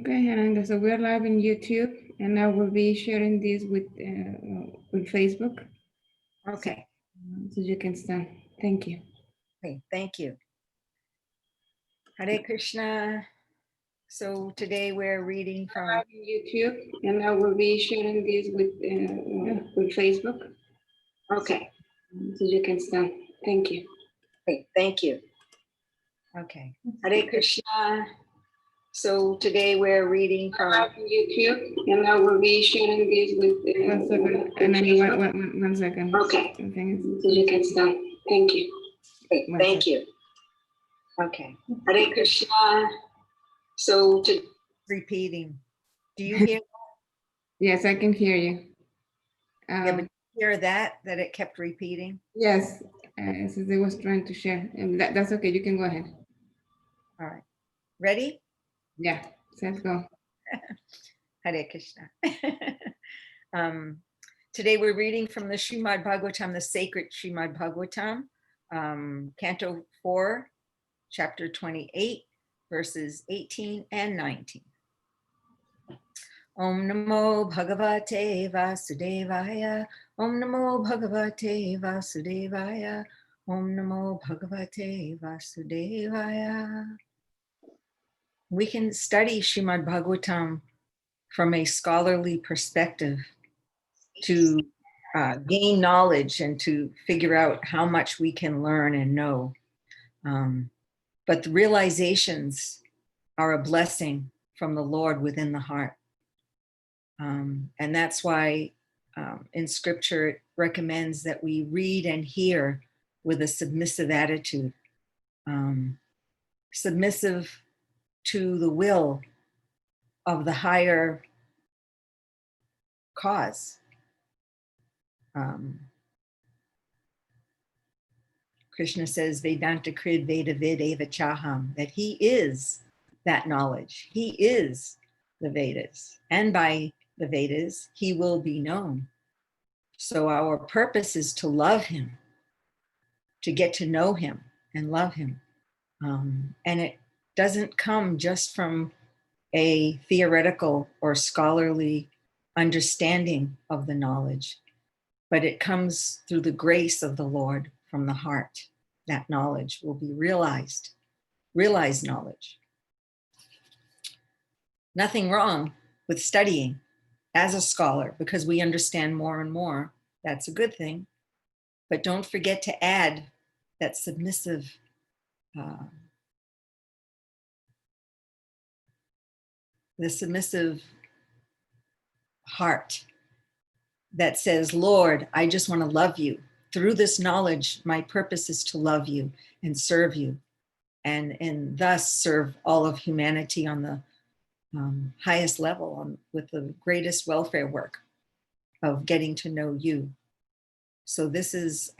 Okay, and so we're live in YouTube, and I will be sharing this with Facebook, Okay. so you can start. Thank you. Okay, thank you. Hare Krishna. So today we're reading from Live in YouTube, and I will be sharing this with Facebook. Okay. So you can start. Thank you. Okay, thank you. Okay. Hare Krishna. So today we're reading from Live in YouTube, and I will be sharing this with 1 second. And then 1 second. Okay. So you can start. Thank you. Okay, thank you. Okay. Hare Krishna. So to repeating. Do you hear? Yes, I can hear you. Yeah, but hear that it kept repeating? Yes, since I was trying to share. That's okay, you can go ahead. All right. Ready? Yeah, let's go. Hare Krishna. Today we're reading from the Srimad Bhagavatam, the sacred Srimad Bhagavatam, Canto 4, Chapter 28, verses 18 and 19. Om Namo Bhagavate Vasudevaya. Om Namo Bhagavate Vasudevaya. Om Namo Bhagavate Vasudevaya. We can study Srimad Bhagavatam from a scholarly perspective to gain knowledge and to figure out how much we can learn and know. But the realizations are a blessing from the Lord within the heart. And that's why in scripture it recommends that we read and hear with a submissive attitude, submissive to the will of the higher cause. Krishna says, Vedanta Krid Veda Vid Eva Chaham, that he is that knowledge. He is the Vedas. And by the Vedas, he will be known. So our purpose is to love him, to get to know him and love him. And it doesn't come just from a theoretical or scholarly understanding of the knowledge, but it comes through the grace of the Lord from the heart. That knowledge will be realized knowledge. Nothing wrong with studying as a scholar because we understand more and more. That's a good thing. But don't forget to add that submissive the submissive heart that says, Lord, I just want to love you. Through this knowledge, my purpose is to love you and serve you and thus serve all of humanity on the highest level with the greatest welfare work of getting to know you. So this is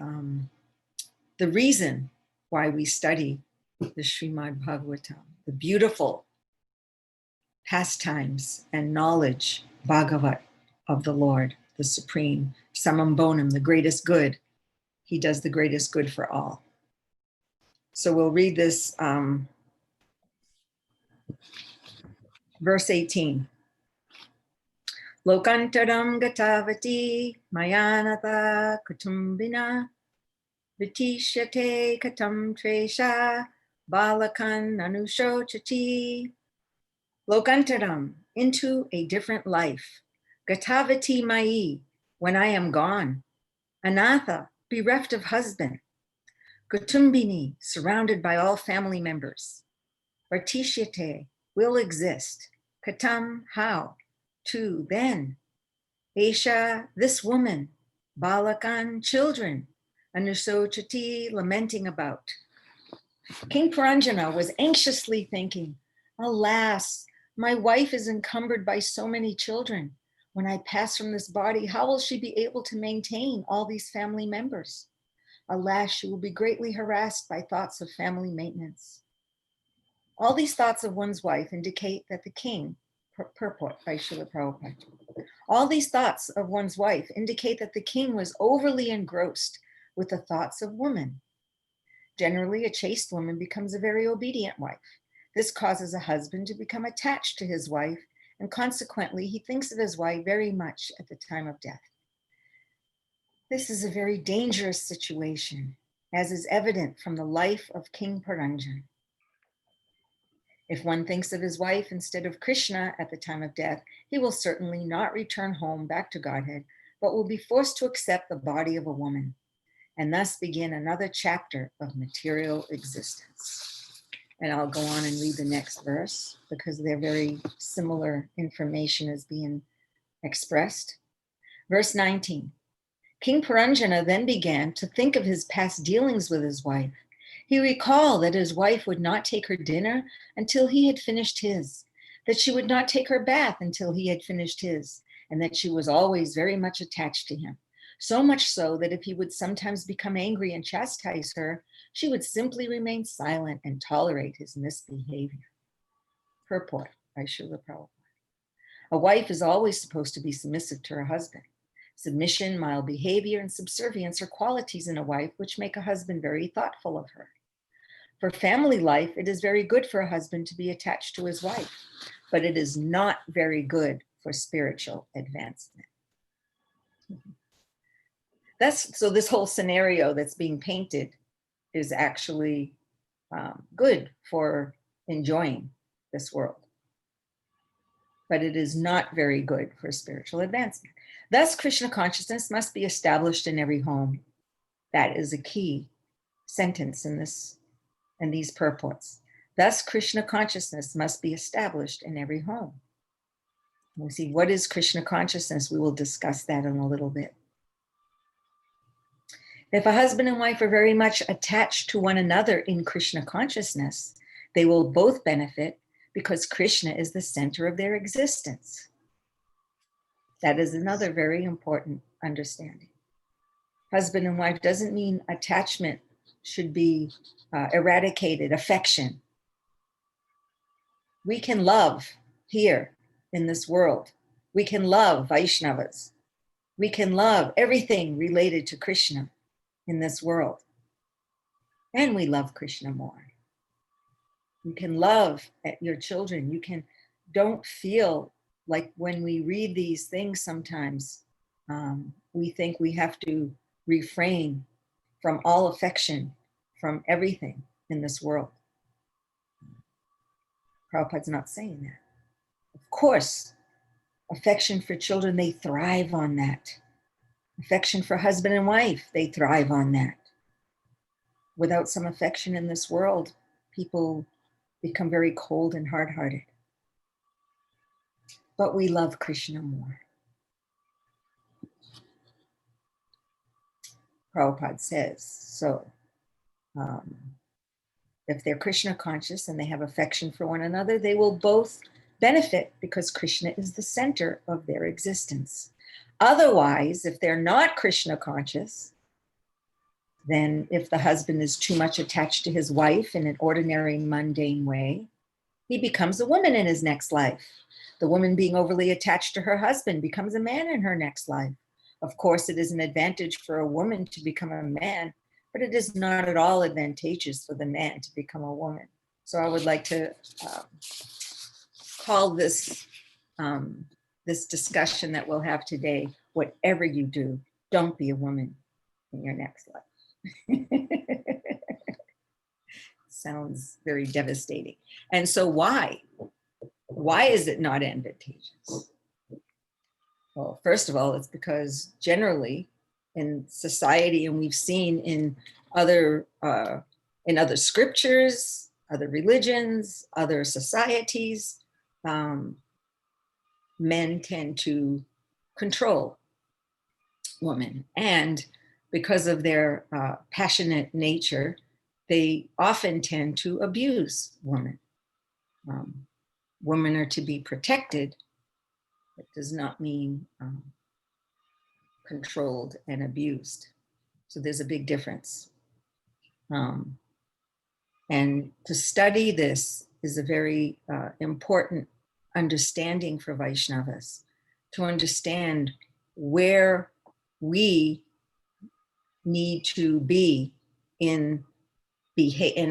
the reason why we study the Srimad Bhagavatam, the beautiful pastimes and knowledge, Bhagavat, of the Lord, the Supreme, Samam Bonam, the greatest good. He does the greatest good for all. So we'll read this verse 18. Lokantaram gatavati mayanata kutumbina vitishyate katam tresha balakan anushochati. Lokantaram, into a different life. Gatavati mai, when I am gone. Anatha, bereft of husband. Kutumbini, surrounded by all family members. Vartishyate, will exist. Katam, how? To, then. Esha, this woman. Balakan, children. Anusochati, lamenting about. King Puranjana was anxiously thinking, alas, my wife is encumbered by so many children. When I pass from this body, how will she be able to maintain all these family members? Alas, she will be greatly harassed by thoughts of family maintenance. All these thoughts of one's wife indicate that the king, purport by Srila Prabhupada, all these thoughts of one's wife indicate that the king was overly engrossed with the thoughts of woman. Generally, a chaste woman becomes a very obedient wife. This causes a husband to become attached to his wife, and consequently, he thinks of his wife very much at the time of death. This is a very dangerous situation, as is evident from the life of King Puranjan. If one thinks of his wife instead of Krishna at the time of death, he will certainly not return home back to Godhead, but will be forced to accept the body of a woman, and thus begin another chapter of material existence. And I'll go on and read the next verse because they're very similar information is being expressed. Verse 19. King Puranjana then began to think of his past dealings with his wife. He recalled that his wife would not take her dinner until he had finished his, that she would not take her bath until he had finished his, and that she was always very much attached to him. So much so that if he would sometimes become angry and chastise her, she would simply remain silent and tolerate his misbehavior. Purport by Srila Prabhupada. A wife is always supposed to be submissive to her husband. Submission, mild behavior, and subservience are qualities in a wife which make a husband very thoughtful of her. For family life, it is very good for a husband to be attached to his wife, but it is not very good for spiritual advancement. So this whole scenario that's being painted is actually good for enjoying this world, but it is not very good for spiritual advancement. Thus, Krishna consciousness must be established in every home. That is a key sentence in these purports. Thus, Krishna consciousness must be established in every home. We'll see what is Krishna consciousness. We will discuss that in a little bit. If a husband and wife are very much attached to one another in Krishna consciousness, they will both benefit because Krishna is the center of their existence. That is another very important understanding. Husband and wife doesn't mean attachment should be eradicated, affection. We can love here in this world. We can love Vaishnavas. We can love everything related to Krishna in this world. And we love Krishna more. You can love your children. Don't feel like when we read these things sometimes, we think we have to refrain from all affection, from everything in this world. Prabhupada's not saying that. Of course, affection for children, they thrive on that. Affection for husband and wife, they thrive on that. Without some affection in this world, people become very cold and hard-hearted. But we love Krishna more. Prabhupada says, so if they're Krishna conscious and they have affection for one another, they will both benefit because Krishna is the center of their existence. Otherwise, if they're not Krishna conscious, then if the husband is too much attached to his wife in an ordinary, mundane way, he becomes a woman in his next life. The woman being overly attached to her husband becomes a man in her next life. Of course, it is an advantage for a woman to become a man, but it is not at all advantageous for the man to become a woman. So I would like to call this discussion that we'll have today, whatever you do, don't be a woman in your next life. Sounds very devastating. And so why? Why is it not advantageous? Well, first of all, it's because generally in society, and we've seen in other scriptures, other religions, other societies, men tend to control women. And because of their passionate nature, they often tend to abuse women. Women are to be protected. It does not mean controlled and abused. So there's a big difference. And to study this is a very important understanding for Vaishnavas, to understand where we need to be in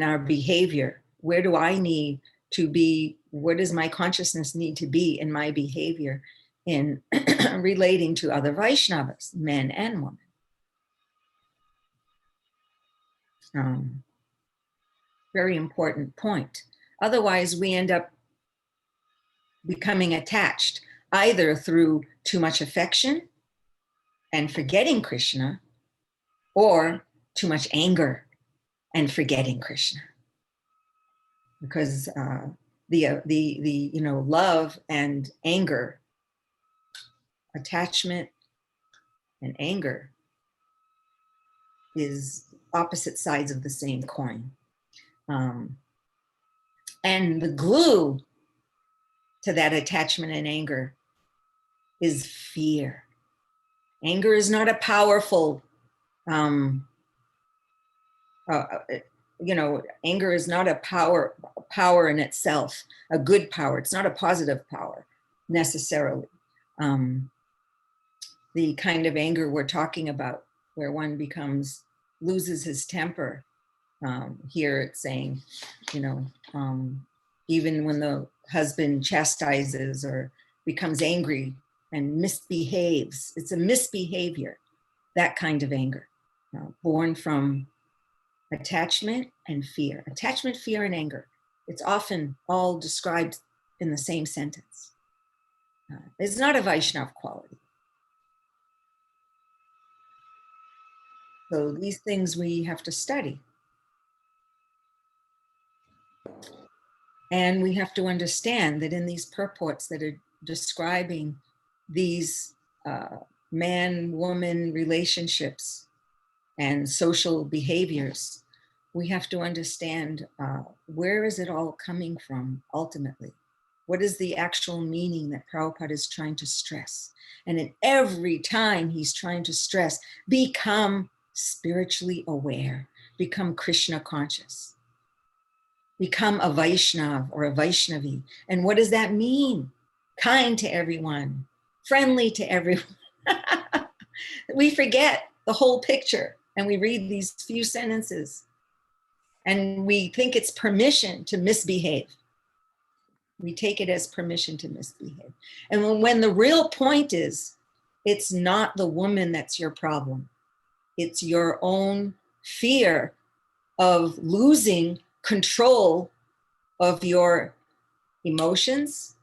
our behavior. Where do I need to be, what does my consciousness need to be in my behavior in relating to other Vaishnavas, men and women. Very important point. Otherwise, we end up becoming attached either through too much affection and forgetting Krishna, or too much anger and forgetting Krishna. Because the love and anger, attachment and anger, is opposite sides of the same coin. And the glue to that attachment and anger is fear. Anger is not a powerful, anger is not a power in itself, a good power. It's not a positive power necessarily. The kind of anger we're talking about, where one loses his temper. Here it's saying, even when the husband chastises or becomes angry and misbehaves, it's a misbehavior, that kind of anger, born from attachment and fear. Attachment, fear, and anger. It's often all described in the same sentence. It's not a Vaishnav quality. So these things we have to study. And we have to understand that in these purports that are describing these man-woman relationships and social behaviors, we have to understand where is it all coming from ultimately? What is the actual meaning that Prabhupada is trying to stress? And in every time he's trying to stress, become spiritually aware, become Krishna conscious, become a Vaishnav or a Vaishnavi. And what does that mean? Kind to everyone, friendly to everyone. We forget the whole picture and we read these few sentences and we think it's permission to misbehave. We take it as permission to misbehave. And when the real point is, it's not the woman that's your problem. It's your own fear of losing control of your emotions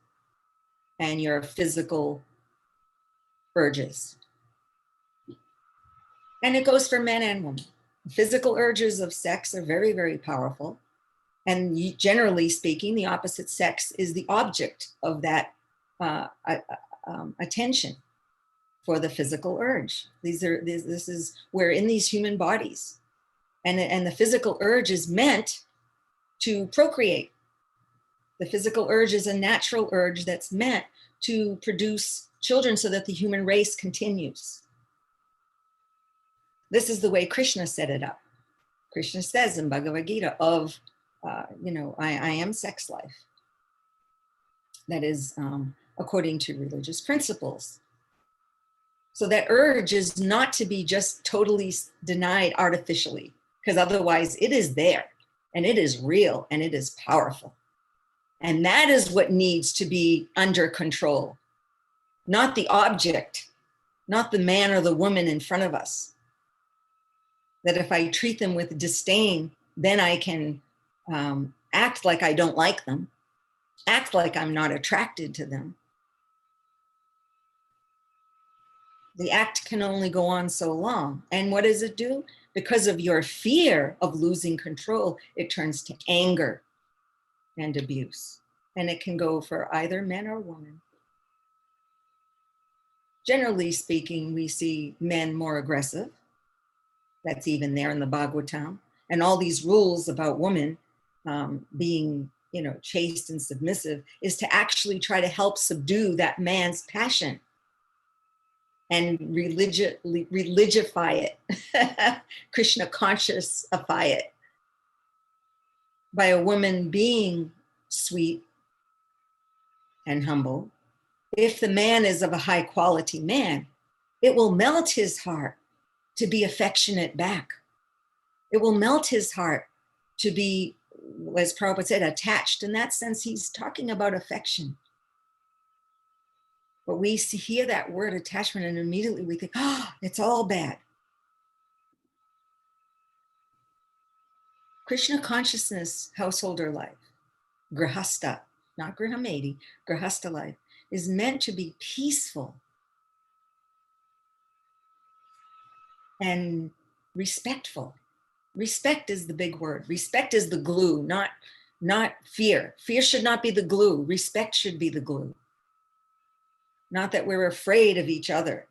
and your physical urges. And it goes for men and women. Physical urges of sex are very, very powerful. And generally speaking, the opposite sex is the object of that attention for the physical urge. This is where in these human bodies, and the physical urge is meant to procreate. The physical urge is a natural urge that's meant to produce children so that the human race continues. This is the way Krishna set it up. Krishna says in Bhagavad Gita I am sex life. That is according to religious principles. So that urge is not to be just totally denied artificially, because otherwise it is there and it is real and it is powerful. And that is what needs to be under control, not the object, not the man or the woman in front of us. That if I treat them with disdain, then I can act like I don't like them, act like I'm not attracted to them. The act can only go on so long. And what does it do? Because of your fear of losing control, it turns to anger and abuse. And it can go for either men or women. Generally speaking, we see men more aggressive. That's even there in the Bhagavatam. And all these rules about women being, chaste and submissive is to actually try to help subdue that man's passion and religify it, Krishna consciousify it by a woman being sweet and humble. If the man is of a high quality man, it will melt his heart to be affectionate back. It will melt his heart to be as Prabhupada said, attached. In that sense, he's talking about affection. But we hear that word attachment and immediately we think, oh, it's all bad. Krishna consciousness householder life, grihasta, not grihamedi, grihasta life, is meant to be peaceful and respectful. Respect is the big word. Respect is the glue, not fear. Fear should not be the glue. Respect should be the glue. Not that we're afraid of each other.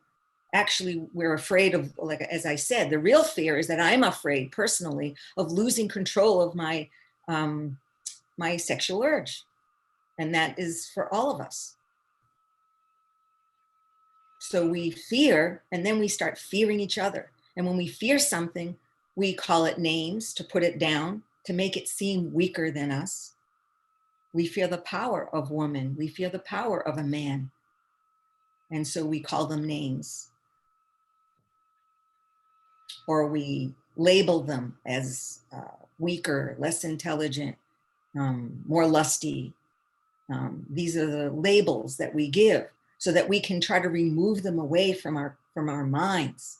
Actually, we're afraid of, like, as I said, the real fear is that I'm afraid personally of losing control of my, my sexual urge. And that is for all of us. So we fear, and then we start fearing each other. And when we fear something, we call it names to put it down, to make it seem weaker than us. We fear the power of woman. We fear the power of a man. And so we call them names. Or we label them as weaker, less intelligent, more lusty. These are the labels that we give so that we can try to remove them away from our minds.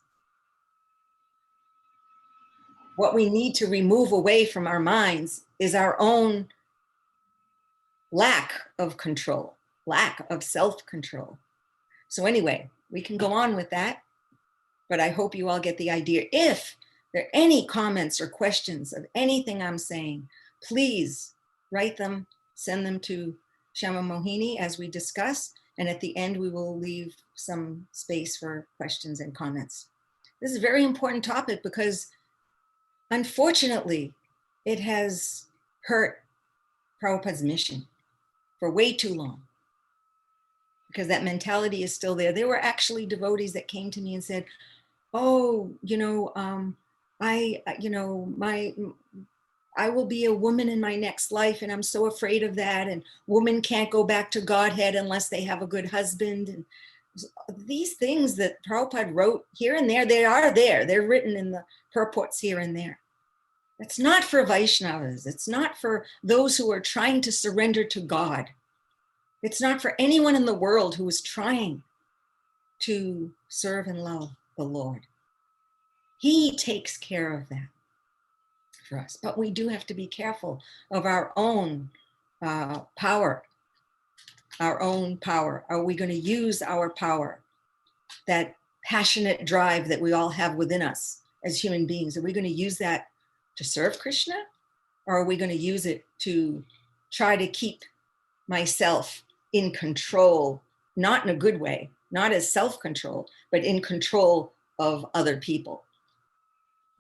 What we need to remove away from our minds is our own lack of control, lack of self-control. So anyway, we can go on with that, but I hope you all get the idea. If there are any comments or questions of anything I'm saying, please write them, send them to Shama Mohini as we discuss, and at the end we will leave some space for questions and comments. This is a very important topic because unfortunately it has hurt Prabhupada's mission for way too long, because that mentality is still there. There were actually devotees that came to me and said, oh, I will be a woman in my next life, and I'm so afraid of that. And women can't go back to Godhead unless they have a good husband. And these things that Prabhupada wrote here and there, they are there. They're written in the purports here and there. It's not for Vaishnavas. It's not for those who are trying to surrender to God. It's not for anyone in the world who is trying to serve and love the Lord. He takes care of that for us. But we do have to be careful of our own power. Our own power. Are we going to use our power? That passionate drive that we all have within us as human beings. Are we going to use that to serve Krishna? Or are we going to use it to try to keep myself in control, not in a good way, not as self-control, but in control of other people?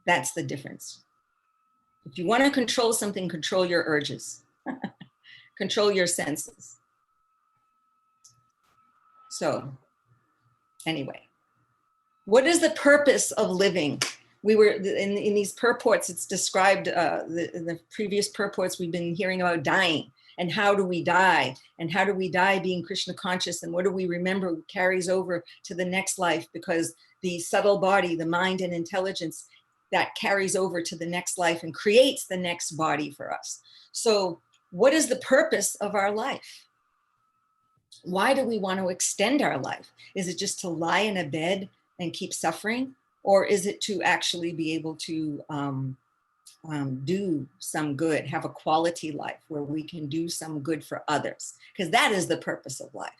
That's the difference. If you want to control something, control your urges, control your senses. So anyway, what is the purpose of living? We were in these purports, it's described, in the previous purports, we've been hearing about dying. And how do we die? And how do we die being Krishna conscious? And what do we remember carries over to the next life? Because the subtle body, the mind and intelligence, that carries over to the next life and creates the next body for us. So what is the purpose of our life? Why do we want to extend our life? Is it just to lie in a bed and keep suffering? Or is it to actually be able to do some good, have a quality life where we can do some good for others? Because that is the purpose of life.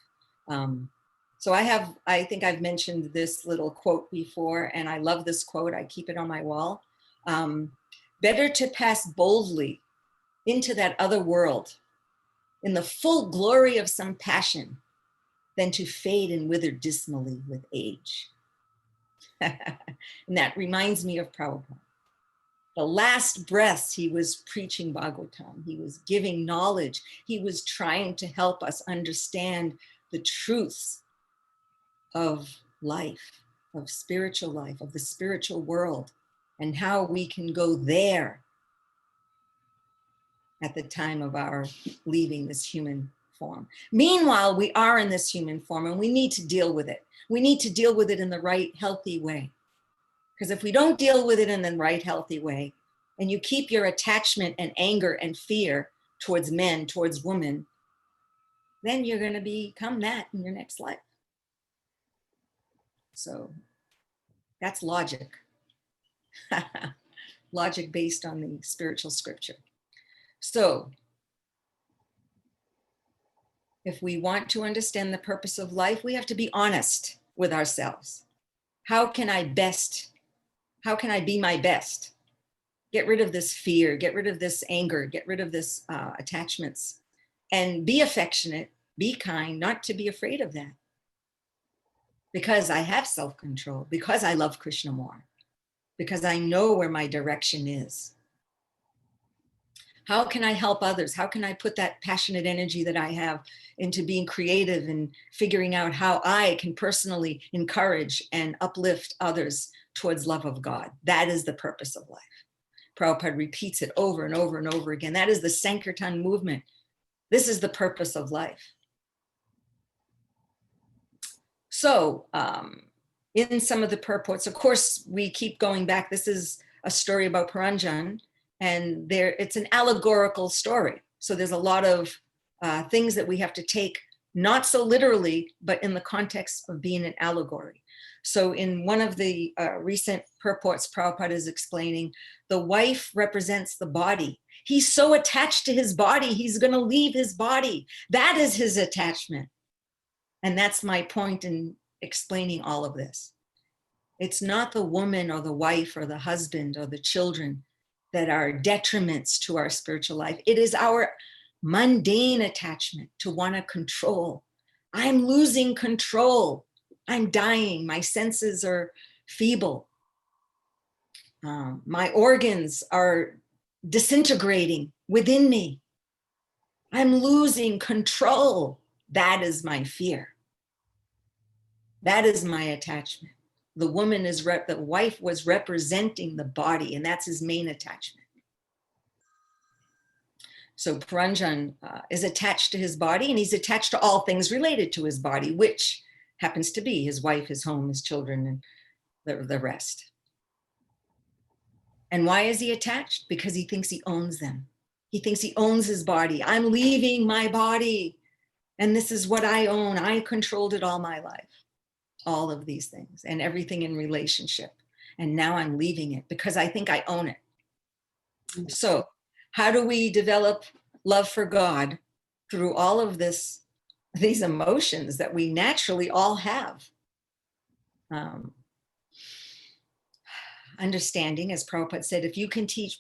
So I think I've mentioned this little quote before, and I love this quote. I keep it on my wall. Better to pass boldly into that other world in the full glory of some passion than to fade and wither dismally with age. And that reminds me of Prabhupada. The last breaths, he was preaching Bhagavatam. He was giving knowledge. He was trying to help us understand the truths of life, of spiritual life, of the spiritual world, and how we can go there at the time of our leaving this human form. Meanwhile, we are in this human form and we need to deal with it. We need to deal with it in the right, healthy way. Because if we don't deal with it in the right, healthy way, and you keep your attachment and anger and fear towards men, towards women, then you're going to become that in your next life. So that's logic. Logic based on the spiritual scripture. So if we want to understand the purpose of life, we have to be honest with ourselves. How can I be my best? Get rid of this fear, get rid of this anger, get rid of this attachments, and be affectionate, be kind, not to be afraid of that. Because I have self-control, because I love Krishna more, because I know where my direction is. How can I help others? How can I put that passionate energy that I have into being creative and figuring out how I can personally encourage and uplift others towards love of God? That is the purpose of life. Prabhupada repeats it over and over and over again. That is the Sankirtan movement. This is the purpose of life. So in some of the purports, of course, we keep going back. This is a story about Paranjan, and it's an allegorical story. So there's a lot of things that we have to take, not so literally, but in the context of being an allegory. So in one of the recent purports, Prabhupada is explaining, the wife represents the body. He's so attached to his body, he's going to leave his body. That is his attachment. And that's my point in explaining all of this. It's not the woman or the wife or the husband or the children that are detriments to our spiritual life. It is our mundane attachment to want to control. I'm losing control. I'm dying. My senses are feeble. My organs are disintegrating within me. I'm losing control. That is my fear. That is my attachment. The woman is the wife was representing the body, and that's his main attachment. So Paranjan is attached to his body, and he's attached to all things related to his body, which happens to be his wife, his home, his children, and the rest. And why is he attached? Because he thinks he owns them. He thinks he owns his body. I'm leaving my body, and this is what I own. I controlled it all my life. All of these things and everything in relationship. And now I'm leaving it because I think I own it. So how do we develop love for God through all of these emotions that we naturally all have? Understanding, as Prabhupada said, if you teach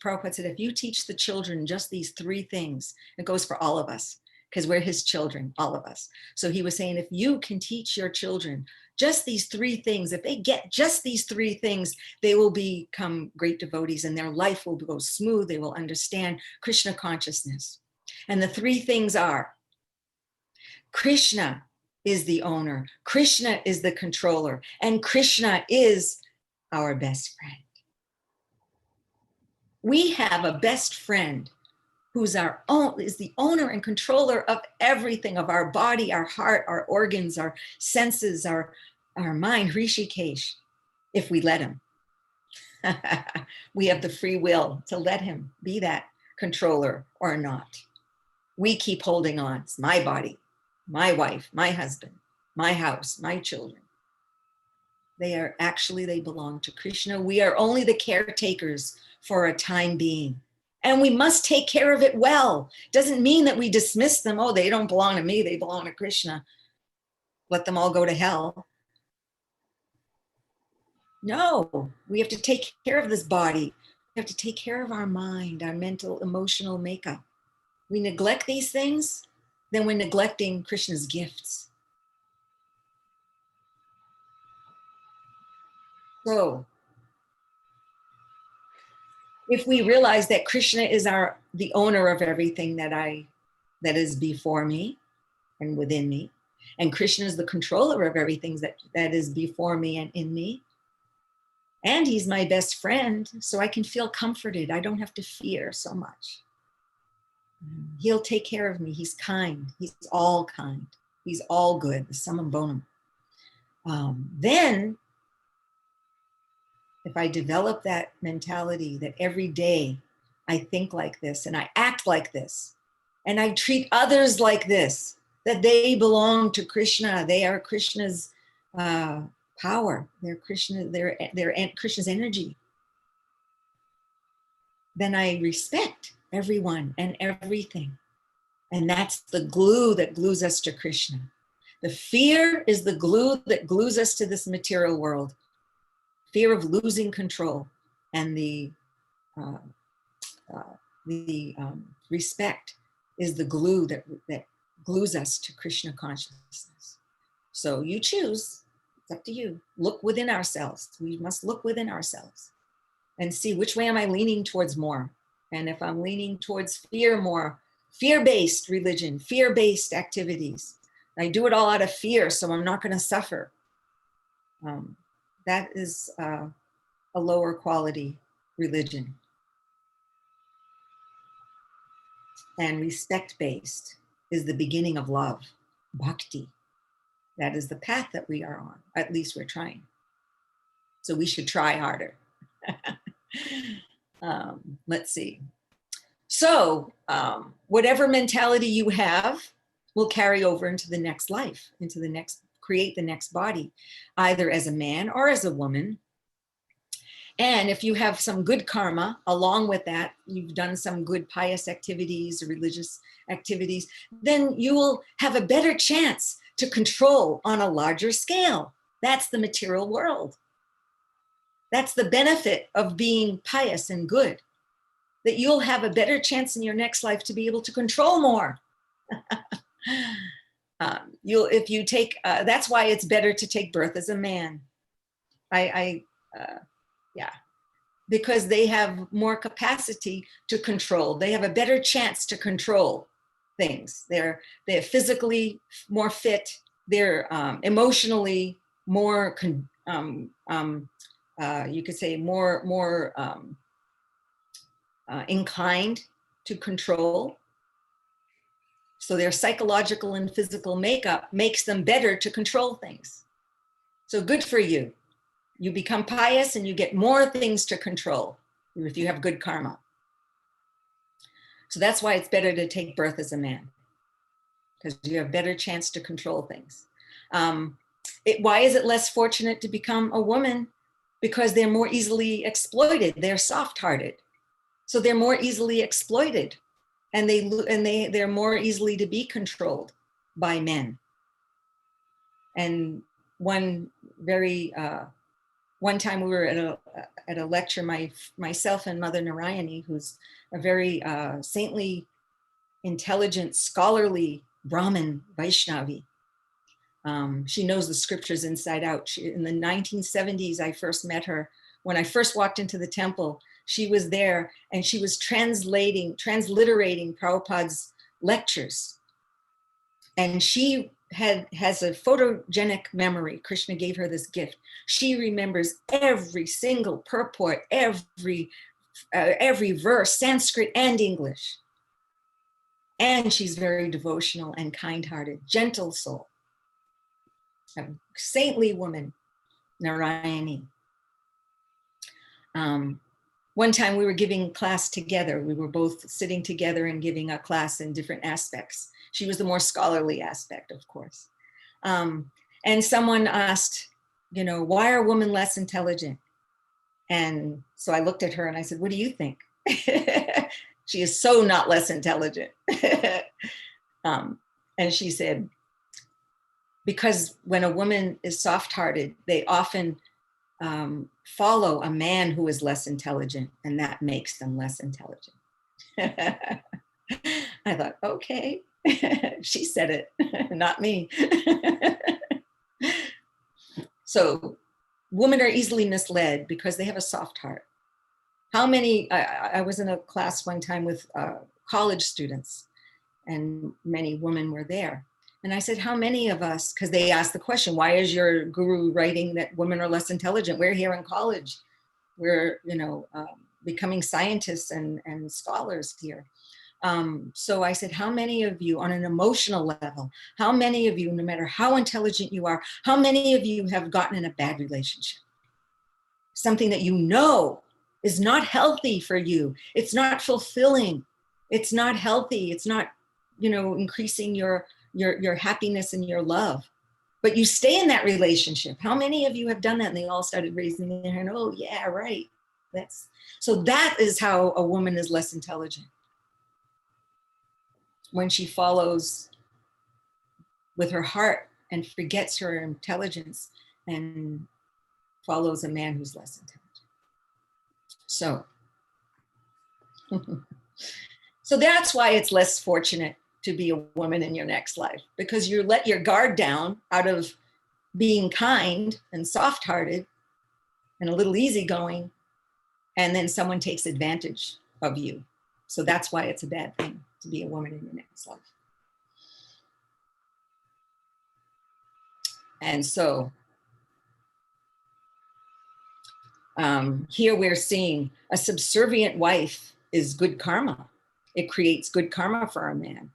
the children just these three things, it goes for all of us, because we're his children, all of us. So he was saying, if you can teach your children just these three things, if they get just these three things, they will become great devotees and their life will go smooth. They will understand Krishna consciousness. And the three things are, Krishna is the owner, Krishna is the controller, and Krishna is our best friend. We have a best friend who's is the owner and controller of everything, of our body, our heart, our organs, our senses, our mind, Rishikesh, if we let him. We have the free will to let him be that controller or not. We keep holding on. It's my body, my wife, my husband, my house, my children. They belong to Krishna. We are only the caretakers for a time being. And we must take care of it well. Doesn't mean that we dismiss them. Oh, they don't belong to me. They belong to Krishna. Let them all go to hell. No, we have to take care of this body. We have to take care of our mind, our mental, emotional makeup. We neglect these things, then we're neglecting Krishna's gifts. So, if we realize that Krishna is the owner of everything that is before me and within me, and Krishna is the controller of everything that is before me and in me, and he's my best friend, so I can feel comforted. I don't have to fear so much. He'll take care of me. He's kind. He's all kind. He's all good, the summum bonum. Then, if I develop that mentality that every day I think like this, and I act like this, and I treat others like this, that they belong to Krishna. They are Krishna's power. They're Krishna's energy. Then I respect everyone and everything. And that's the glue that glues us to Krishna. The fear is the glue that glues us to this material world. Fear of losing control, and the respect is the glue that glues us to Krishna consciousness. So you choose. It's up to you. Look within ourselves. We must look within ourselves and see which way am I leaning towards more. And if I'm leaning towards fear more, fear-based religion, fear-based activities, I do it all out of fear, so I'm not going to suffer. That is a lower quality religion. And respect-based is the beginning of love, bhakti. That is the path that we are on. At least we're trying. So we should try harder. Let's see. So whatever mentality you have will carry over into the next life, create the next body, either as a man or as a woman. And if you have some good karma, along with that, you've done some good pious activities, religious activities, then you will have a better chance to control on a larger scale. That's the material world. That's the benefit of being pious and good, that you'll have a better chance in your next life to be able to control more. That's why it's better to take birth as a man. Because they have more capacity to control. They have a better chance to control things. They're physically more fit. They're emotionally more, you could say more inclined to control. So their psychological and physical makeup makes them better to control things. So good for you. You become pious and you get more things to control if you have good karma. So that's why it's better to take birth as a man, because you have a better chance to control things. Why is it less fortunate to become a woman? Because they're more easily exploited. They're soft-hearted. So they're more easily exploited, and they're more easily to be controlled by men. And one time we were at a lecture, myself and Mother Narayani, who's a very saintly, intelligent, scholarly Brahmin Vaishnavi. She knows the scriptures inside out. In the 1970s, I first met her. When I first walked into the temple, she was there and she was transliterating Prabhupada's lectures. And she has a photogenic memory. Krishna gave her this gift. She remembers every single purport, every verse, Sanskrit and English. And she's very devotional and kind-hearted, gentle soul. A saintly woman, Narayani. One time we were giving class together. We were both sitting together and giving a class in different aspects. She was the more scholarly aspect, of course. And someone asked, why are women less intelligent? And so I looked at her and I said, what do you think? She is so not less intelligent. And she said, because when a woman is soft-hearted, they often follow a man who is less intelligent, and that makes them less intelligent. I thought, okay, she said it, not me. So women are easily misled because they have a soft heart. How many, I was in a class one time with college students, and many women were there. And I said, how many of us, because they asked the question, why is your guru writing that women are less intelligent? We're here in college. We're, becoming scientists and scholars here. So I said, how many of you on an emotional level, how many of you, no matter how intelligent you are, how many of you have gotten in a bad relationship? Something that is not healthy for you. It's not fulfilling. It's not healthy. It's not, increasing your happiness and your love. But you stay in that relationship. How many of you have done that? And they all started raising their hand. Oh, yeah, right. So that is how a woman is less intelligent. When she follows with her heart and forgets her intelligence and follows a man who's less intelligent. So that's why it's less fortunate to be a woman in your next life, because you let your guard down out of being kind and soft-hearted and a little easygoing, and then someone takes advantage of you. So that's why it's a bad thing to be a woman in your next life. And so here we're seeing a subservient wife is good karma. It creates good karma for a man.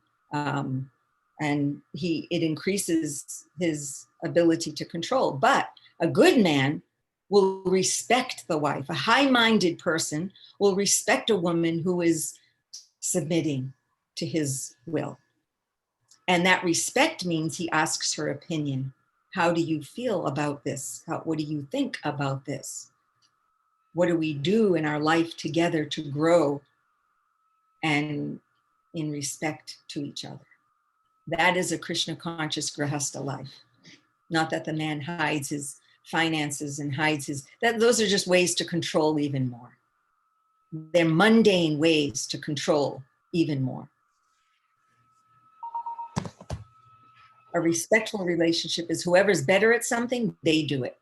And it increases his ability to control. But a good man will respect the wife. A high-minded person will respect a woman who is submitting to his will. And that respect means he asks her opinion. How do you feel about this? What do you think about this? What do we do in our life together to grow and in respect to each other? That is a Krishna conscious Grihastha life. Not that the man hides his finances and those are just ways to control even more. They're mundane ways to control even more. A respectful relationship is whoever's better at something, they do it.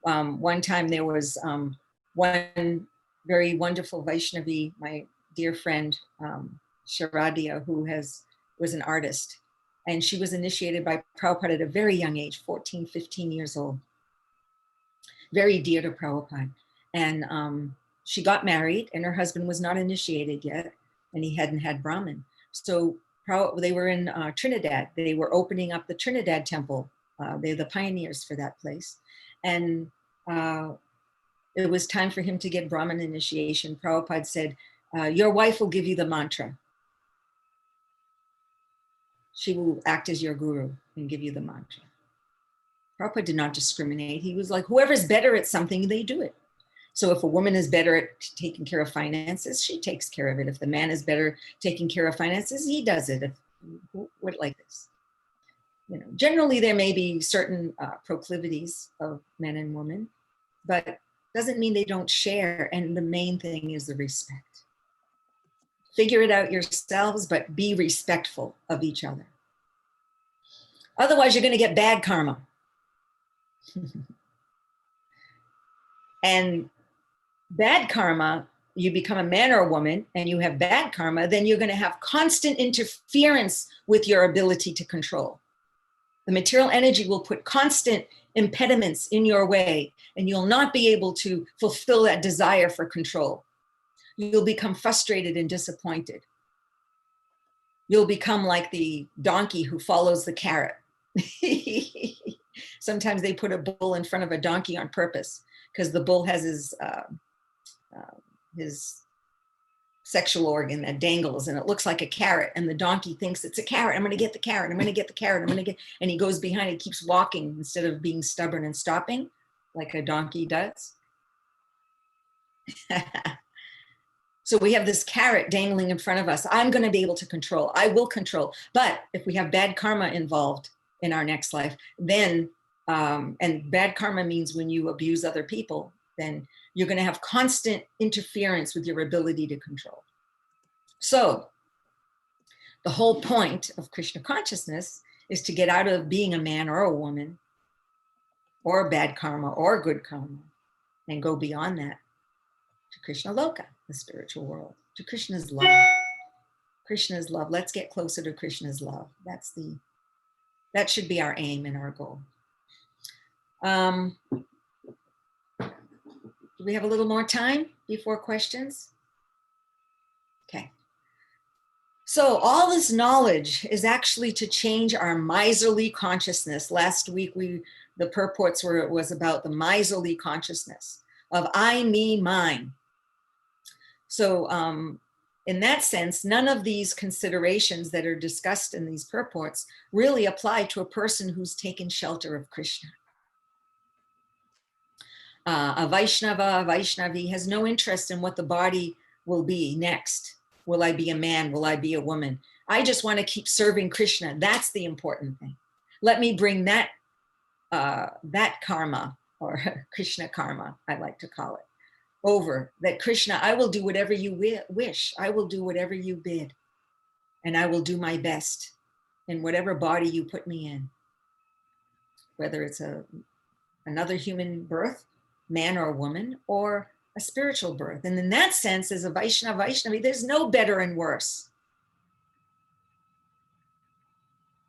One time there was one very wonderful Vaishnavi, my dear friend, Sharadia, who was an artist. And she was initiated by Prabhupada at a very young age, 14, 15 years old. Very dear to Prabhupada. And she got married and her husband was not initiated yet and he hadn't had Brahmin. So they were in Trinidad. They were opening up the Trinidad temple. They're the pioneers for that place. And it was time for him to get Brahmin initiation. Prabhupada said, your wife will give you the mantra. She will act as your guru and give you the mantra. Prabhupada did not discriminate. He was like, whoever's better at something, they do it. So if a woman is better at taking care of finances, she takes care of it. If the man is better taking care of finances, he does it. Like this. Generally there may be certain proclivities of men and women, but doesn't mean they don't share. And the main thing is the respect. Figure it out yourselves, but be respectful of each other. Otherwise, you're going to get bad karma. And bad karma, you become a man or a woman and you have bad karma, then you're going to have constant interference with your ability to control. The material energy will put constant impediments in your way and you'll not be able to fulfill that desire for control. You'll become frustrated and disappointed. You'll become like the donkey who follows the carrot. Sometimes they put a bull in front of a donkey on purpose because the bull has his sexual organ that dangles and it looks like a carrot and the donkey thinks it's a carrot. I'm going to get the carrot. I'm going to get the carrot. And he goes behind it, keeps walking instead of being stubborn and stopping like a donkey does. So we have this carrot dangling in front of us. I'm going to be able to control. I will control. But if we have bad karma involved in our next life, then, and bad karma means when you abuse other people, then you're going to have constant interference with your ability to control. So the whole point of Krishna consciousness is to get out of being a man or a woman or bad karma or good karma and go beyond that to Krishna Loka, the spiritual world, to Krishna's love. Krishna's love. Let's get closer to Krishna's love. That should be our aim and our goal. Do we have a little more time before questions? Okay. So all this knowledge is actually to change our miserly consciousness. Last week, the purports was about the miserly consciousness of I, me, mine. So in that sense, none of these considerations that are discussed in these purports really apply to a person who's taken shelter of Krishna. A Vaishnava, Vaishnavi has no interest in what the body will be next. Will I be a man? Will I be a woman? I just want to keep serving Krishna. That's the important thing. Let me bring that karma, or Krishna karma, I like to call it, over. That Krishna, I will do whatever you wish. I will do whatever you bid. And I will do my best in whatever body you put me in. Whether it's another human birth, man or woman, or a spiritual birth. And in that sense, as a Vaishnava, Vaishnavi, there's no better and worse.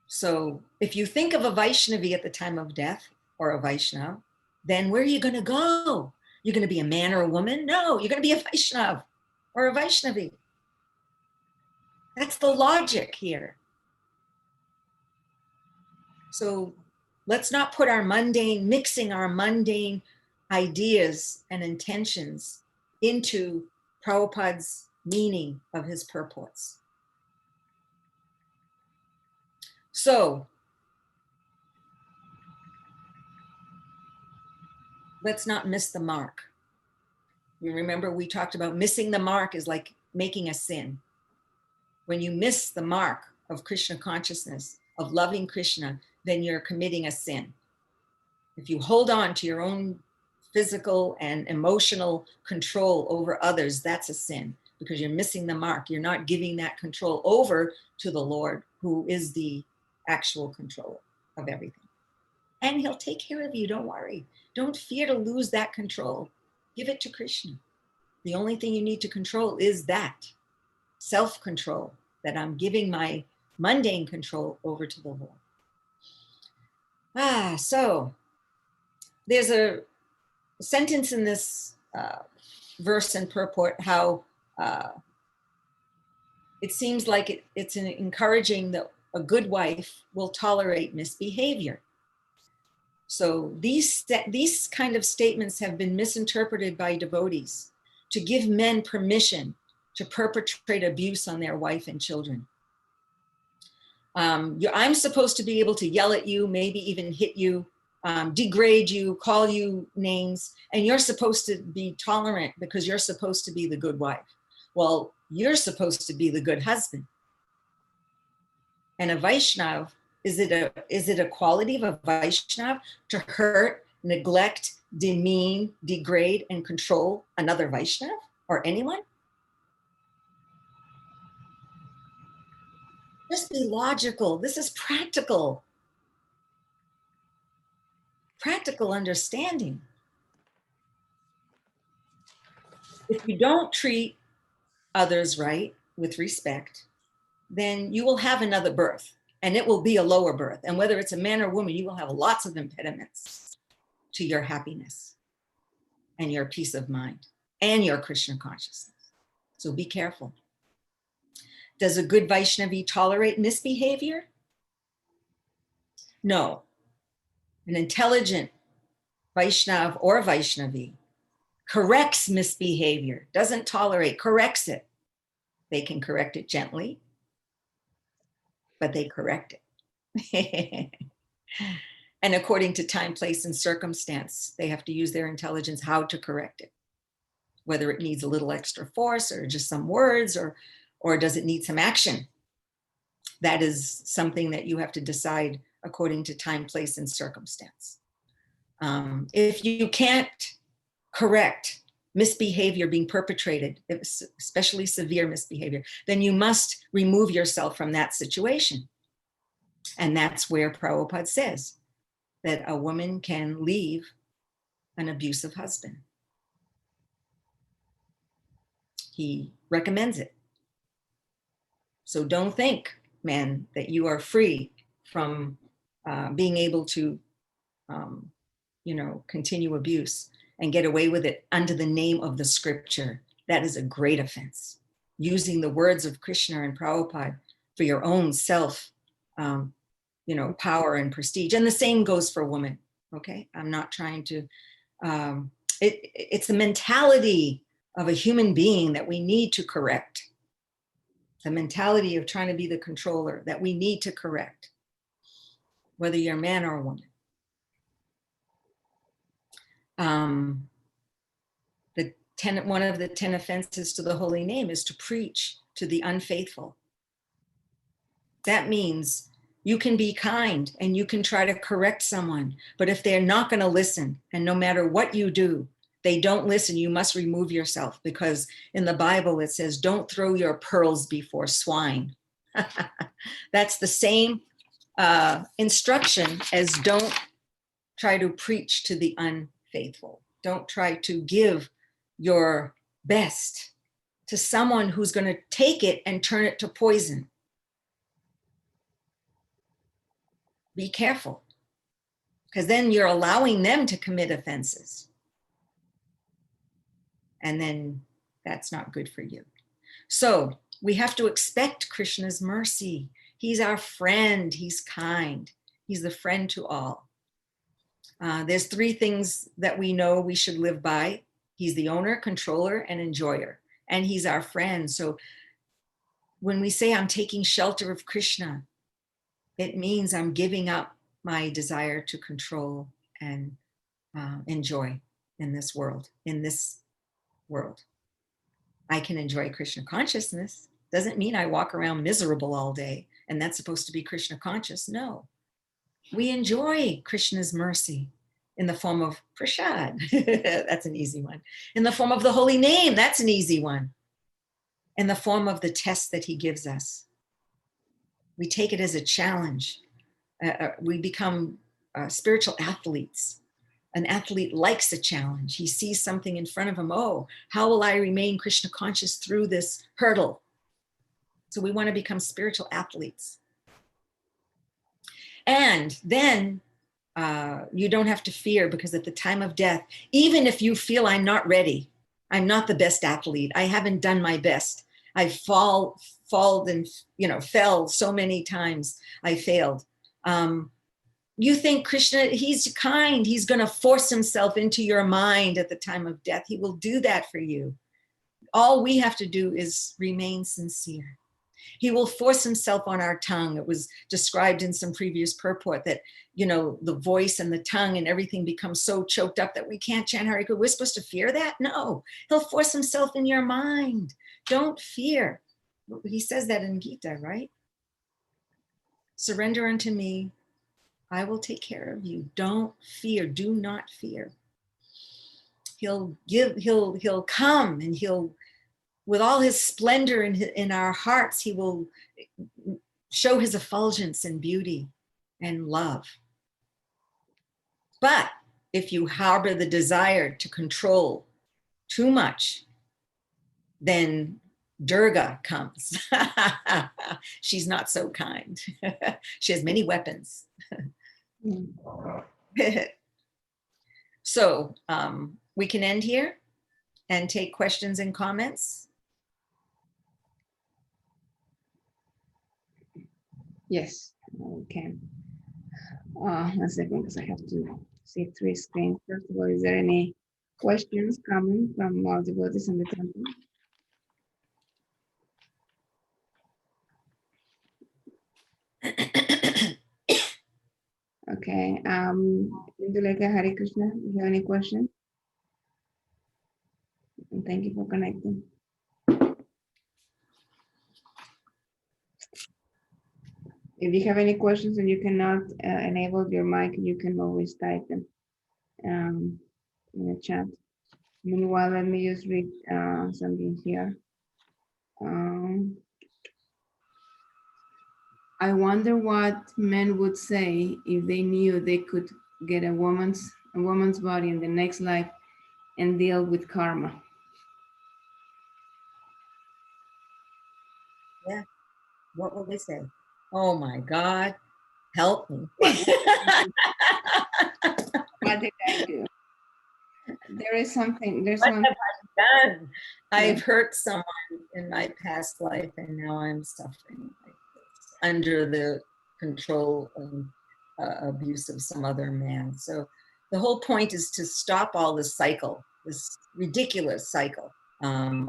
So if you think of a Vaishnavi at the time of death, or a Vaishnava, then where are you going to go? You're going to be a man or a woman? No, you're going to be a Vaishnava or a Vaishnavi. That's the logic here. So let's not put mixing our mundane ideas and intentions into Prabhupada's meaning of his purports. So let's not miss the mark. You remember we talked about missing the mark is like making a sin. When you miss the mark of Krishna consciousness, of loving Krishna, then you're committing a sin. If you hold on to your own physical and emotional control over others, that's a sin, because you're missing the mark. You're not giving that control over to the Lord, who is the actual control of everything. And he'll take care of you, don't worry. Don't fear to lose that control. Give it to Krishna. The only thing you need to control is that self-control, that I'm giving my mundane control over to the Lord. So there's a sentence in this verse and purport how it seems like it's encouraging that a good wife will tolerate misbehavior. So these kind of statements have been misinterpreted by devotees to give men permission to perpetrate abuse on their wife and children. I'm supposed to be able to yell at you, maybe even hit you, degrade you, call you names, and you're supposed to be tolerant because you're supposed to be the good wife. Well, you're supposed to be the good husband. And a Vaishnav, is it a quality of a Vaishnav to hurt, neglect, demean, degrade, and control another Vaishnav or anyone? Just be logical. This is practical. Practical understanding. If you don't treat others right, with respect, then you will have another birth, and it will be a lower birth. And whether it's a man or woman, you will have lots of impediments to your happiness and your peace of mind and your Krishna consciousness. So be careful. Does a good Vaishnavi tolerate misbehavior? No. An intelligent Vaishnav or Vaishnavi corrects misbehavior, doesn't tolerate, corrects it. They can correct it gently, but they correct it. And according to time, place, and circumstance, they have to use their intelligence how to correct it. Whether it needs a little extra force or just some words, or does it need some action? That is something that you have to decide according to time, place, and circumstance. If you can't correct misbehavior being perpetrated, especially severe misbehavior, then you must remove yourself from that situation. And that's where Prabhupada says that a woman can leave an abusive husband. He recommends it. So don't think, man, that you are free from being able to, continue abuse and get away with it under the name of the scripture. That is a great offense. Using the words of Krishna and Prabhupada for your own self, power and prestige. And the same goes for women. Okay, I'm not trying to. It's the mentality of a human being that we need to correct. The mentality of trying to be the controller that we need to correct, whether you're a man or a woman. One of the 10 offenses to the holy name is to preach to the unfaithful. That means you can be kind and you can try to correct someone, but if they're not going to listen, and no matter what you do, they don't listen, you must remove yourself, because in the Bible it says, don't throw your pearls before swine. That's the same instruction as don't try to preach to the unfaithful. Don't try to give your best to someone who's going to take it and turn it to poison. Be careful, because then you're allowing them to commit offenses. And then that's not good for you. So we have to expect Krishna's mercy. He's our friend. He's kind. He's the friend to all. There's 3 things that we know we should live by. He's the owner, controller, and enjoyer. And he's our friend. So when we say I'm taking shelter of Krishna, it means I'm giving up my desire to control and enjoy in this world. I can enjoy Krishna consciousness. Doesn't mean I walk around miserable all day and that's supposed to be Krishna conscious. No, we enjoy Krishna's mercy in the form of prasad. That's an easy one. In the form of the holy name. That's an easy one. In the form of the test that he gives us. We take it as a challenge. We become spiritual athletes. An athlete likes a challenge. He sees something in front of him. Oh, how will I remain Krishna conscious through this hurdle? So we want to become spiritual athletes. And then you don't have to fear, because at the time of death, even if you feel I'm not ready, I'm not the best athlete, I haven't done my best, I fell so many times, I failed. You think Krishna, he's kind, he's going to force himself into your mind at the time of death. He will do that for you. All we have to do is remain sincere. He will force himself on our tongue. It was described in some previous purport that, the voice and the tongue and everything becomes so choked up that we can't chant Hare Krishna. We're supposed to fear that? No, he'll force himself in your mind. Don't fear. He says that in Gita, right? Surrender unto me. I will take care of you. Don't fear. Do not fear. He'll come, and he'll, with all his splendor in our hearts, he will show his effulgence and beauty and love. But if you harbor the desire to control too much, then Durga comes. She's not so kind. She has many weapons. So we can end here and take questions and comments. Yes, we can. 1 second, because I have to see 3 screens. First of all, is there any questions coming from all devotees in the temple? Okay, Induleka, Hare Krishna, do you have any questions? And thank you for connecting. If you have any questions and you cannot enable your mic, you can always type them in the chat. Meanwhile, let me just read something here. I wonder what men would say if they knew they could get a woman's body in the next life and deal with karma. Yeah. What will they say? Oh my God, help me. What did I do? There is something, there's What one. have I done? I've hurt someone in my past life, and now I'm suffering like this, under the control and abuse of some other man. So the whole point is to stop all this cycle, this ridiculous cycle.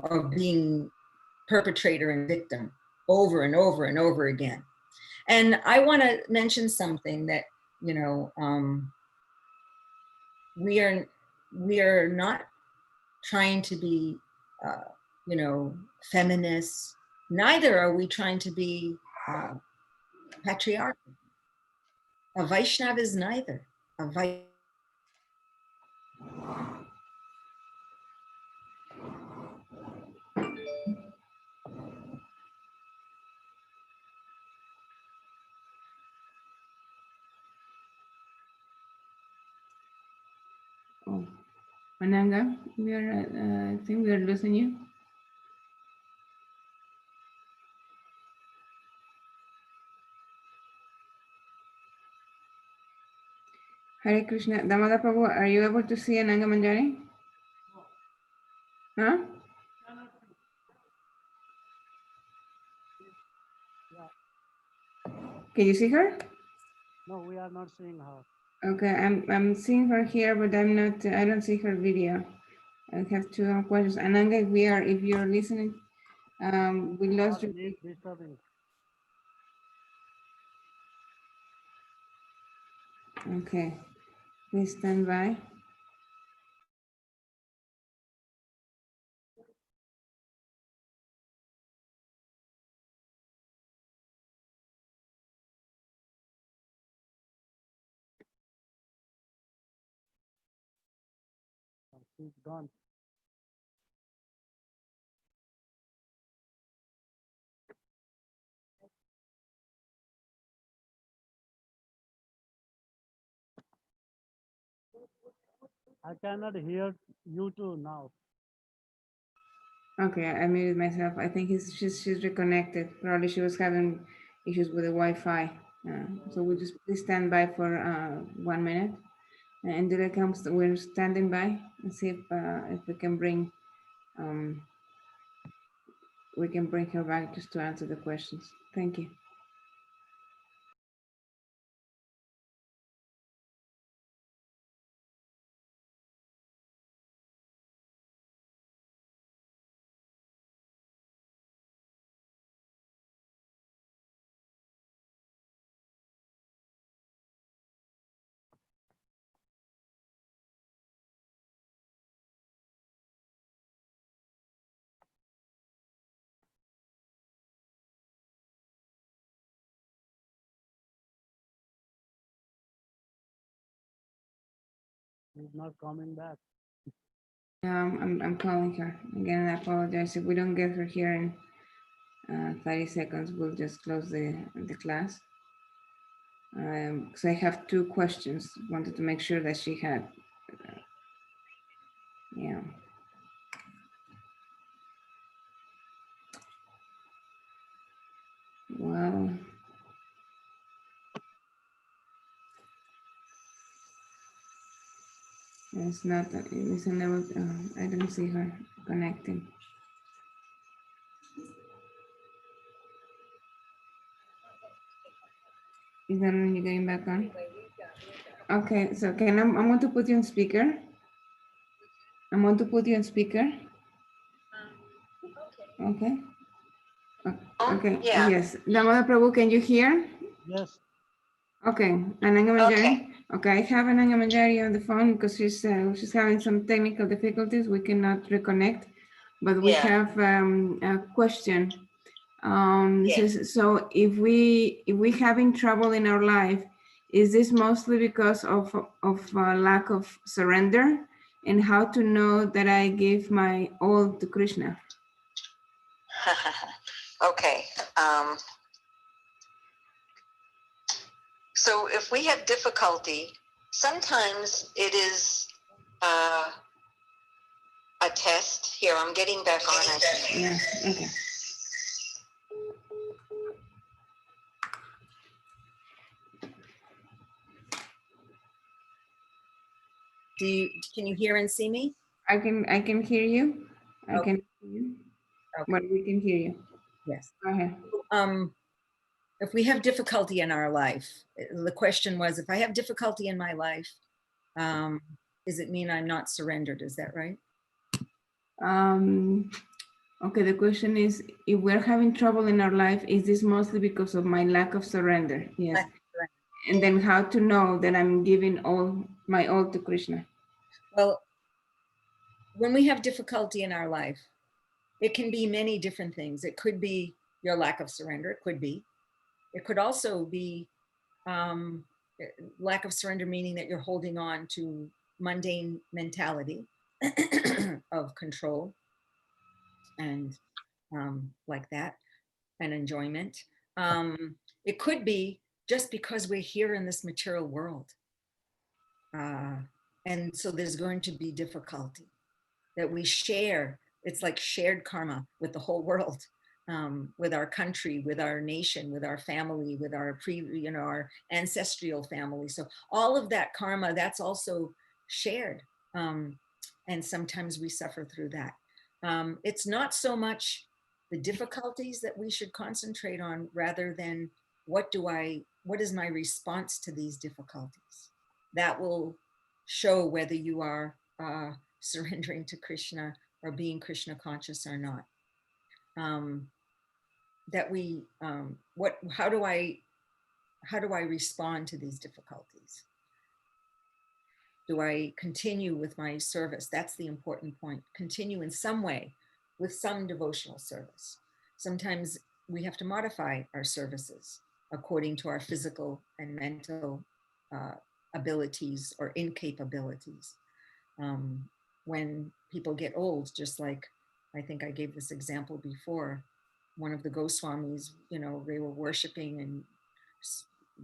or being perpetrator and victim over and over and over again. And I want to mention something that, you know, we are not trying to be, you know, feminists. Neither are we trying to be patriarchal. A Vaishnava is neither. A Vaishnava. Oh, Ananga, we are. I think we are losing you. Hare Krishna. Damodar Prabhu, are you able to see Ananga Manjari? Huh? Can you see her? No, we are not seeing her. Okay, I'm seeing her here, but I'm not. I don't see her video. I have two questions. Ananga, if you're listening, we lost What you. is disturbing? Okay, please stand by. She's gone. I cannot hear you too now. Okay, I muted myself. I think she's reconnected. Probably she was having issues with the Wi-Fi. So we just please stand by for 1 minute. And until it comes, we're standing by and see if we can bring her back just to answer the questions. Thank you. She's not coming back. I'm calling her again. I apologize if we don't get her here in 30 seconds. We'll just close the class. So I have two questions. Wanted to make sure that she had. Yeah. Well. It's not. It's unable. I don't see her connecting. Is that when you're getting back on? Okay, so I'm going to put you on speaker. I'm going to put you on speaker. Okay. Okay. Yeah. Yes. Damodar Prabhu, can you hear? Yes. Okay. Ananga Manjari. Okay. I have Ananga Manjari on the phone because she's having some technical difficulties. We cannot reconnect, but we have a question. So if we having trouble in our life, is this mostly because of lack of surrender? And how to know that I give my all to Krishna? Okay. So if we have difficulty, sometimes it is a test. Here, I'm getting back on. I think. Yeah. Okay. Can you hear and see me? I can hear you. I can hear you. Okay. But we can hear you. Yes. Go ahead. If we have difficulty in our life, the question was, if I have difficulty in my life, does it mean I'm not surrendered? Is that right? Okay, the question is, if we're having trouble in our life, is this mostly because of my lack of surrender? Yes. And then how to know that I'm giving all my all to Krishna? Well, when we have difficulty in our life, it can be many different things. It could be your lack of surrender. It could be. It could also be um, lack of surrender, meaning that you're holding on to mundane mentality of control and like that, and enjoyment. It could be just because we're here in this material world. And so there's going to be difficulty that we share. It's like shared karma with the whole world, with our country, with our nation, with our family, with our our ancestral family. So all of that karma, that's also shared. And sometimes we suffer through that. It's not so much the difficulties that we should concentrate on, rather than what is my response to these difficulties? That will show whether you are surrendering to Krishna or being Krishna conscious or not. How do I respond to these difficulties? Do I continue with my service? That's the important point. Continue in some way with some devotional service. Sometimes we have to modify our services according to our physical and mental abilities or incapabilities. When people get old, just like I think I gave this example before, one of the Goswamis, they were worshiping and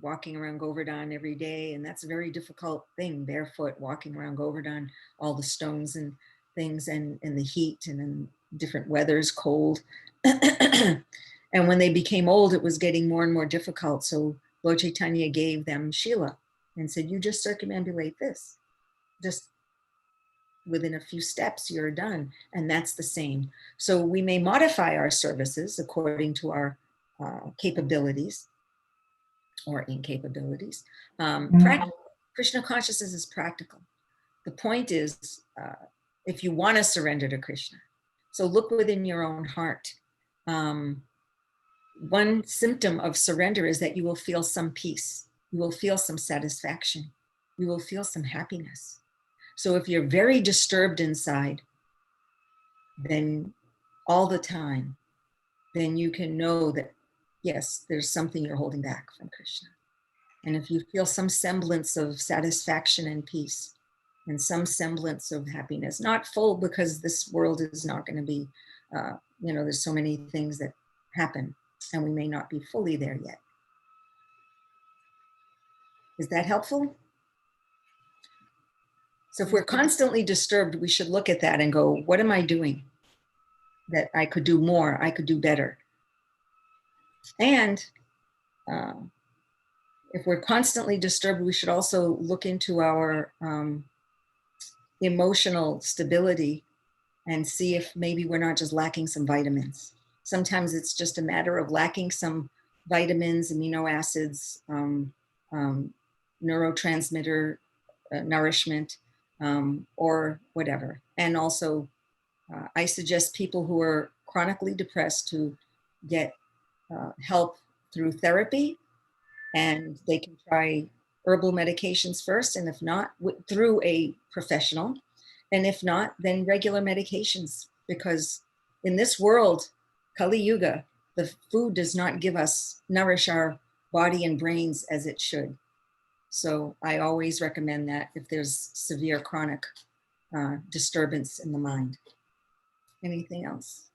walking around Govardhan every day, and that's a very difficult thing, barefoot, walking around Govardhan, all the stones and things, and in the heat and in different weathers, cold. And when they became old, it was getting more and more difficult. So Lord Chaitanya gave them Shila and said, you just circumambulate this. Just within a few steps, you're done. And that's the same. So we may modify our services according to our capabilities or incapabilities. Krishna consciousness is practical. The point is, if you want to surrender to Krishna, so look within your own heart. One symptom of surrender is that you will feel some peace. You will feel some satisfaction. You will feel some happiness. So if you're very disturbed inside, then all the time, then you can know that, yes, there's something you're holding back from Krishna. And if you feel some semblance of satisfaction and peace and some semblance of happiness, not full, because this world is not going to be, there's so many things that happen and we may not be fully there yet. Is that helpful? So if we're constantly disturbed, we should look at that and go, what am I doing that I could do more, I could do better? And if we're constantly disturbed, we should also look into our emotional stability and see if maybe we're not just lacking some vitamins. Sometimes it's just a matter of lacking some vitamins, amino acids, neurotransmitter nourishment, or whatever. And also, I suggest people who are chronically depressed to get help through therapy, and they can try herbal medications first, and if not, through a professional, and if not, then regular medications, because in this world, Kali Yuga, the food does not nourish our body and brains as it should. So I always recommend that if there's severe chronic disturbance in the mind. Anything else?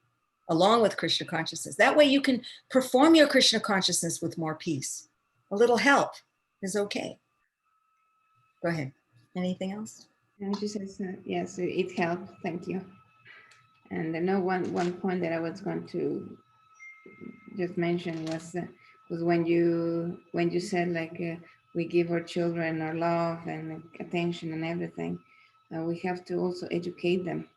Along with Krishna consciousness. That way you can perform your Krishna consciousness with more peace. A little help is okay. Go ahead. Anything else? She says, yes, it helped. Thank you. And I know one point that I was going to just mention was when you said like we give our children our love and attention and everything, we have to also educate them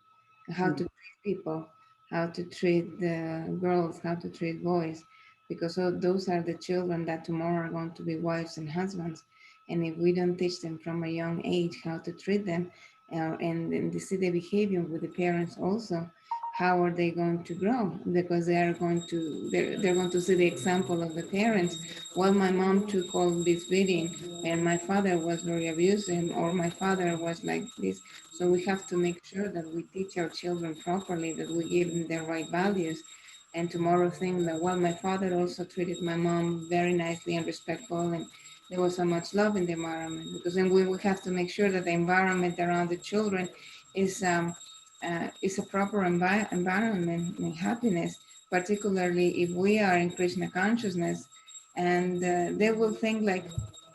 how to treat people, how to treat the girls, how to treat boys, because those are the children that tomorrow are going to be wives and husbands. And if we don't teach them from a young age how to treat them, and they see the behavior with the parents also. How are they going to grow? Because they're going to see the example of the parents. Well, my mom took all this beating, and my father was very abusive, or my father was like this. So we have to make sure that we teach our children properly, that we give them the right values. And tomorrow think that, well, my father also treated my mom very nicely and respectful, and there was so much love in the environment. Because then we have to make sure that the environment around the children is a proper environment and happiness, particularly if we are in Krishna consciousness. And they will think like,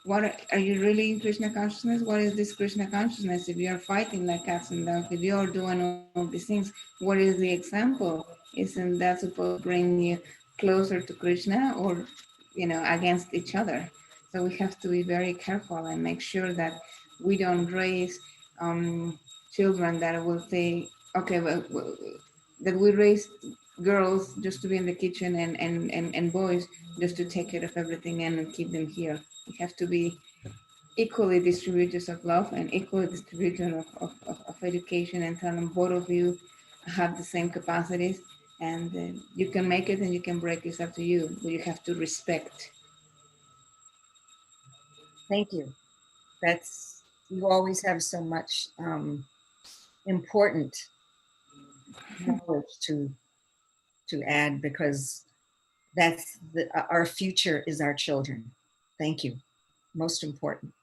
what are you really in Krishna consciousness? What is this Krishna consciousness? If you are fighting like cats and dogs, if you are doing all these things, what is the example? Isn't that supposed to bring you closer to Krishna, or against each other? So we have to be very careful and make sure that we don't raise children that will say, okay, well, that we raise girls just to be in the kitchen, and boys just to take care of everything and keep them here. We have to be equally distributors of love and equally distributor of education, and tell them both of you have the same capacities, and you can make it and you can break. It's up to you, but you have to respect. Thank you. You always have so much important knowledge to add, because our future is our children. Thank you. Most important.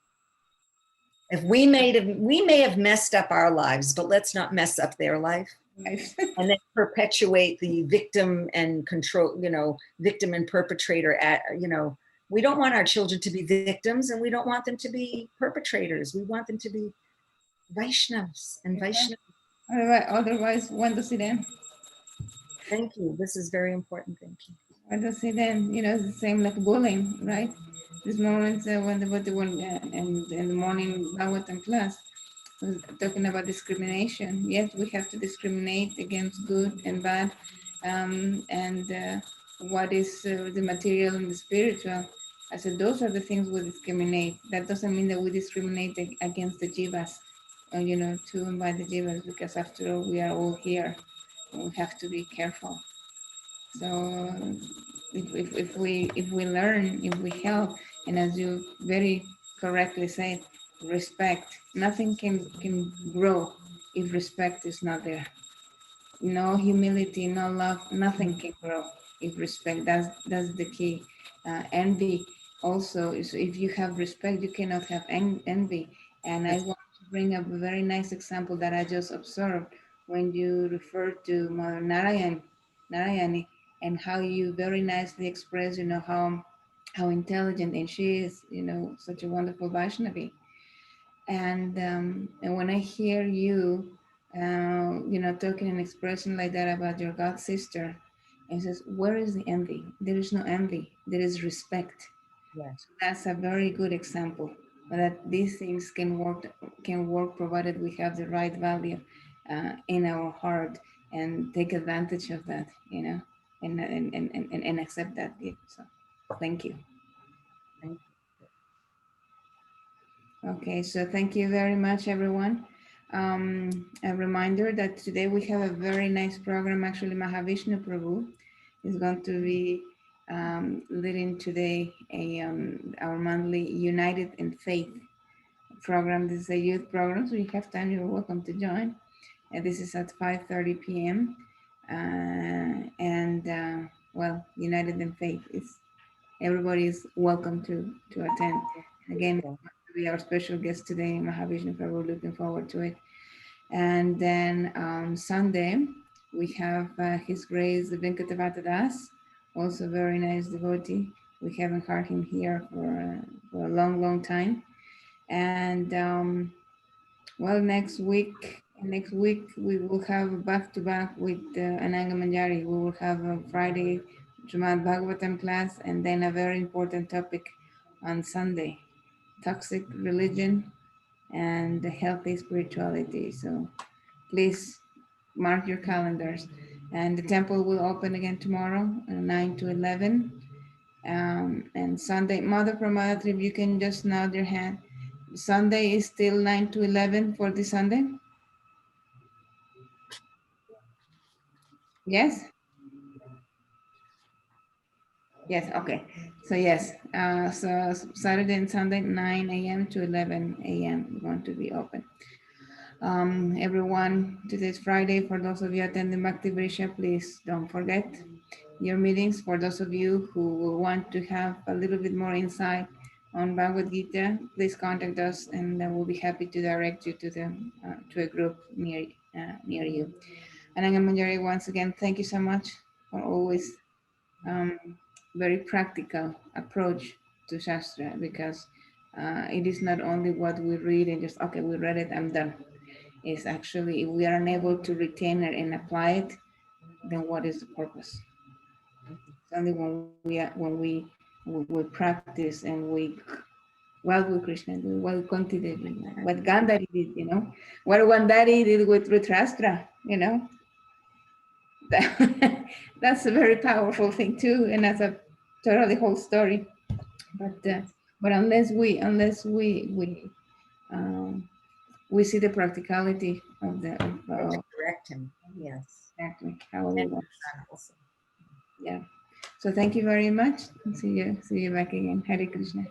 If we may have messed up our lives, but let's not mess up their life. Right. And then perpetuate the victim and control, victim and perpetrator we don't want our children to be victims, and we don't want them to be perpetrators. We want them to be Vaishnavas and Vaishnavas. Otherwise, when does it end? Thank you. This is very important. Thank you. When does it end? It's the same like bullying, right? This morning, when in the morning Bhagavatam class, was talking about discrimination. Yes, we have to discriminate against good and bad, and what is the material and the spiritual. I said those are the things we discriminate. That doesn't mean that we discriminate against the jivas, to and by the jivas, because after all, we are all here. And we have to be careful. So if we learn, if we help, and as you very correctly said, respect. Nothing can grow if respect is not there. No humility, no love, nothing can grow if respect. That's the key. Envy also is, if you have respect, you cannot have envy. And I want to bring up a very nice example that I just observed when you referred to Mother Narayani, and how you very nicely express, how intelligent and she is, such a wonderful Vaishnavi. And when I hear you, talking and expressing like that about your god sister, and says, where is the envy? There is no envy. There is respect. Yes. That's a very good example that these things can work provided we have the right value in our heart, and take advantage of that, and accept that gift. So thank you. Thank Okay, so thank you very much, everyone. A reminder that today we have a very nice program. Actually, Mahavishnu Prabhu is going to be leading today our monthly United in Faith program. This is a youth program, so you have time, you're welcome to join. And this is at 5:30 p.m. Well, United in Faith is, everybody is welcome to attend. Again, you. to be our special guest today, Mahavishnu Prabhu. Looking forward to it. And then Sunday, we have His Grace Venkatavata Das, also very nice devotee. We haven't heard him here for a long, long time. And well, next week we will have back to back with Ananga Manjari. We will have a Friday Srimad Bhagavatam class, and then a very important topic on Sunday, toxic religion and healthy spirituality. So please mark your calendars. And the temple will open again tomorrow, 9 to 11. And Sunday, Mother Pramadri, if you can just nod your hand. Sunday is still 9 to 11 for this Sunday? Yes. Yes, okay. So yes, so Saturday and Sunday, 9 a.m. to 11 a.m. we want to be open. Everyone, today's Friday. For those of you attending Bhakti Vrisha, please don't forget your meetings. For those of you who will want to have a little bit more insight on Bhagavad Gita, please contact us, and we'll be happy to direct you to to a group near you. And Angamanjari, once again, thank you so much for always um, very practical approach to Shastra, because it is not only what we read and just, okay, we read it, I'm done. It's actually, if we are unable to retain it and apply it, then what is the purpose? It's only when we practice and we, what would Krishna do? What Kunti did? What Gandhari did? What Gandhari did with Dhritarashtra? That, that's a very powerful thing too, and that's a totally whole story. But um, we see the practicality of Or to correct him. Yes. exactly how we And want. son also. Yeah. So thank you very much. See you back again. Hare Krishna.